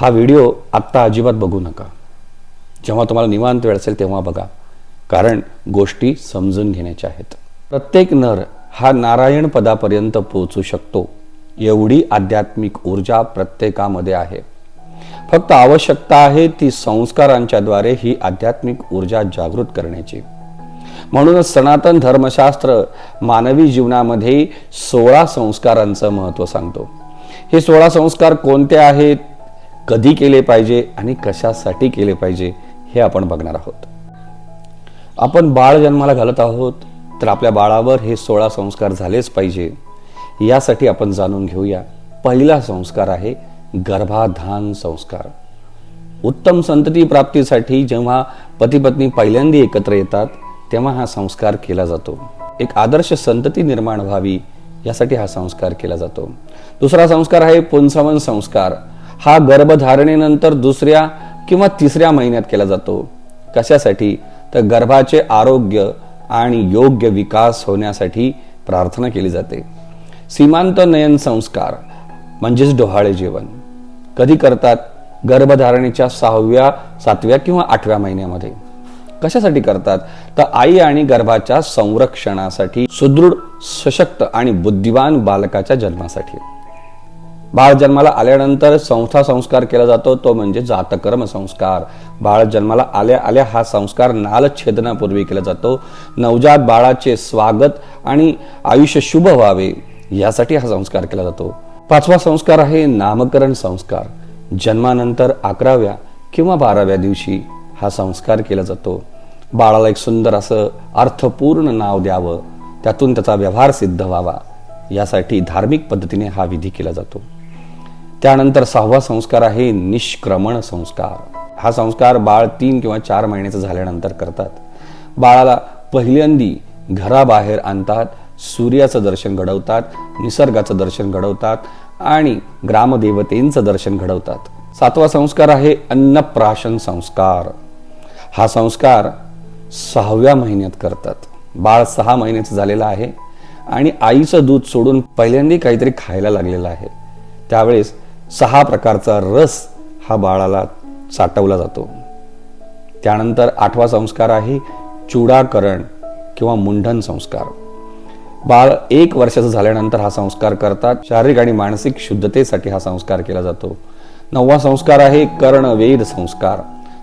हा व्हिडिओ आत्ता अजिबात बघू नका. जेव्हा तुम्हाला निवांत वेळ असेल तेव्हा बघा, कारण गोष्टी समजून घेण्याच्या आहेत. प्रत्येक नर हा नारायण पदापर्यंत पोहोचू शकतो एवढी आध्यात्मिक ऊर्जा प्रत्येकामध्ये आहे. फक्त आवश्यकता आहे ती संस्कारांच्याद्वारे ही आध्यात्मिक ऊर्जा जागृत करण्याची. म्हणूनच सनातन धर्मशास्त्र मानवी जीवनामध्ये 16 संस्कारांचं महत्त्व सांगतो. हे 16 संस्कार कोणते आहेत, कधी केले पाहिजे आणि कशासाठी केले पाहिजे हे आपण बघणार आहोत. आपण बाळ जन्माला घालत आहोत, तर आपल्या बाळावर हे 16 संस्कार झालेच पाहिजे यासाठी आपण जाणून घेऊया. पहिला संस्कार आहे गर्भाधान संस्कार. उत्तम संतती प्राप्तीसाठी जेव्हा पती पत्नी पहिल्यांदा एकत्र येतात तेव्हा हा संस्कार केला जातो. एक आदर्श संतती निर्माण व्हावी यासाठी हा संस्कार केला जातो. दुसरा संस्कार आहे पुंसवन संस्कार. हा गर्भधारणेनंतर 2ऱ्या किंवा 3ऱ्या महिन्यात केला जातो. कशासाठी? तर गर्भाचे आरोग्य आणि योग्य विकास होण्यासाठी प्रार्थना केली जाते. सीमांत नयन संस्कार म्हणजेच डोहाळे जेवण कधी करतात? गर्भधारणेच्या 6व्या 7व्या किंवा 8व्या महिन्यामध्ये. कशासाठी करतात? तर आई आणि गर्भाच्या संरक्षणासाठी, सुदृढ सशक्त आणि बुद्धिवान बालकाच्या जन्मासाठी. बाळ जन्माला आल्यानंतर चौथा संस्कार केला जातो, तो म्हणजे जातकर्म संस्कार. बाळ जन्माला आल्या आल्या हा संस्कार नालछेदनापूर्वी केला जातो. नवजात बाळाचे स्वागत आणि आयुष्य शुभ व्हावे यासाठी हा संस्कार केला जातो. 5वा संस्कार आहे नामकरण संस्कार. जन्मानंतर 11व्या किंवा 12व्या दिवशी हा संस्कार केला जातो. बाळाला एक सुंदर असं अर्थपूर्ण नाव द्यावं, त्यातून त्याचा व्यवहार सिद्ध व्हावा यासाठी धार्मिक पद्धतीने हा विधी केला जातो. त्यानंतर 6वा संस्कार आहे निष्क्रमण संस्कार. हा संस्कार बाळ 3 किंवा 4 महिन्याचं झाल्यानंतर करतात. बाळाला पहिल्यांदी घराबाहेर आणतात, सूर्याचं दर्शन घडवतात, निसर्गाचं दर्शन घडवतात आणि ग्रामदेवतेंचं दर्शन घडवतात. 7वा संस्कार आहे अन्नप्राशन संस्कार. हा संस्कार 6व्या महिन्यात करतात. बाळ 6 महिन्याचं झालेलं आहे आणि आईचं दूध सोडून पहिल्यांदा काहीतरी खायला लागलेलं आहे. त्यावेळेस 6 प्रकारचा रस हा बाळाला साठवला जातो. त्यानंतर 8वा संस्कार आहे चूडाकरण किंवा मुंडन संस्कार. बाळ 1 वर्षाचं झाल्यानंतर हा संस्कार करतात. शारीरिक आणि मानसिक शुद्धतेसाठी हा संस्कार केला जातो. 9वा संस्कार आहे कर्णवेध संस्कार.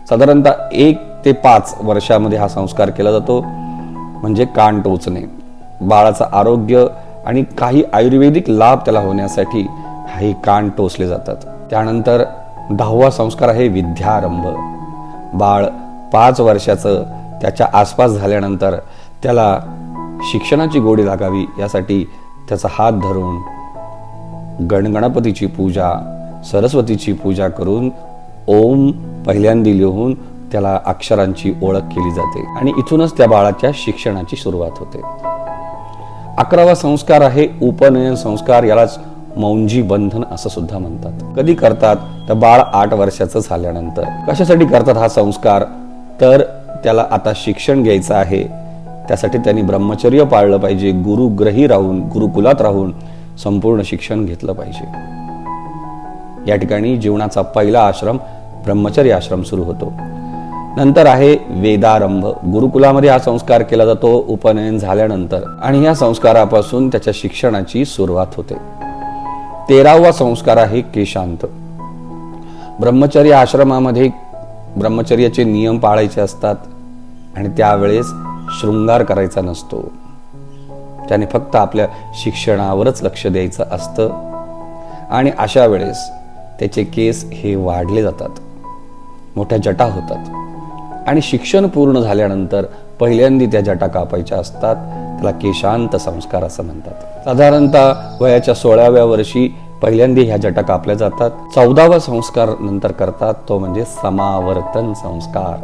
साधारणतः 1 ते 5 वर्षामध्ये हा संस्कार केला जातो, म्हणजे कान टोचणे. बाळाचं आरोग्य आणि काही आयुर्वेदिक लाभ त्याला होण्यासाठी हे कान टोचले जातात. त्यानंतर 10वा संस्कार आहे विद्यारंभ. बाळ 5 वर्षाचं त्याच्या आसपास झाल्यानंतर त्याला शिक्षणाची गोडी लागावी यासाठी त्याचा हात धरून गणगणपतीची पूजा, सरस्वतीची पूजा करून ओम पहिल्यांदा लिहून त्याला अक्षरांची ओळख केली जाते आणि इथूनच त्या बाळाच्या शिक्षणाची सुरुवात होते. 11वा संस्कार आहे उपनयन संस्कार. यालाच मौंजी बंधन असं सुद्धा म्हणतात. कधी करतात? तर बाळ 8 वर्षाचं झाल्यानंतर. कशासाठी करतात हा संस्कार? तर त्याला आता शिक्षण घ्यायचं आहे, त्यासाठी त्यांनी ब्रह्मचर्य पाळलं पाहिजे. गुरुग्रही राहून, गुरुकुलात राहून संपूर्ण शिक्षण घेतलं पाहिजे. या ठिकाणी जीवनाचा पहिला आश्रम ब्रह्मचर्य आश्रम सुरू होतो. नंतर आहे वेदारंभ. गुरुकुलामध्ये हा संस्कार केला जातो उपनयन झाल्यानंतर आणि या संस्कारापासून त्याच्या शिक्षणाची सुरुवात होते. 13वा संस्कार आहे केशांत. ब्रह्मचर्य आश्रमामध्ये ब्रह्मचर्याचे नियम पाळायचे असतात आणि त्यावेळेस शृंगार करायचा नसतो. त्याने फक्त आपल्या शिक्षणावरच लक्ष द्यायचं असतं आणि अशा वेळेस त्याचे केस हे वाढले जातात, मोठ्या जटा होतात आणि शिक्षण पूर्ण झाल्यानंतर पहिल्यांदा त्या जटा कापायच्या असतात. त्याला केशांत संस्कार असं म्हणतात. साधारणतः वयाच्या 16व्या वर्षी पहिल्यांदा ह्या जटा कापल्या जातात. 14वा संस्कार नंतर करतात, तो म्हणजे समावर्तन संस्कार.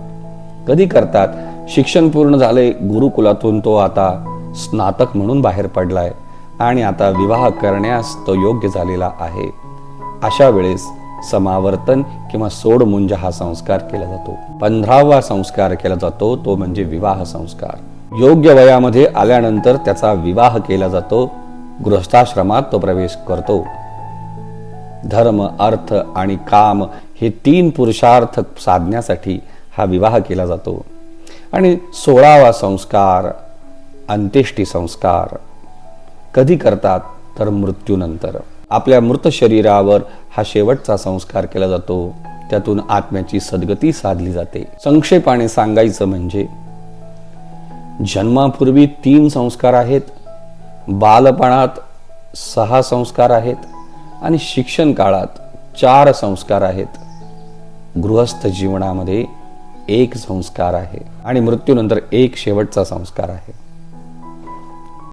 कधी करतात? शिक्षण पूर्ण झाले, गुरुकुलातून तो आता स्नातक म्हणून बाहेर पडलाय आणि आता विवाह करण्यास तो योग्य झालेला आहे. अशा वेळेस समावर्तन किंवा सोडमुंज हा संस्कार केला जातो. 15वा संस्कार केला जातो, तो म्हणजे विवाह संस्कार. योग्य वयामध्ये आल्यानंतर त्याचा विवाह केला जातो. गृहस्थाश्रमात तो प्रवेश करतो. धर्म, अर्थ आणि काम हे 3 पुरुषार्थ साधण्यासाठी हा विवाह केला जातो. आणि 16वा संस्कार, अंत्येष्टी संस्कार कधी करतात तर मृत्यूनंतर. आपल्या मृत शरीरावर हा शेवटचा संस्कार केला जातो. त्यातून आत्म्याची सद्गती साधली जाते. संक्षेपाने सांगायचं म्हणजे जन्मापूर्वी 3 संस्कार आहेत, बालपणात 6 संस्कार आहेत आणि शिक्षण काळात 4 संस्कार आहेत. गृहस्थ जीवनामध्ये 1 संस्कार आहे आणि मृत्यूनंतर 1 शेवटचा संस्कार आहे.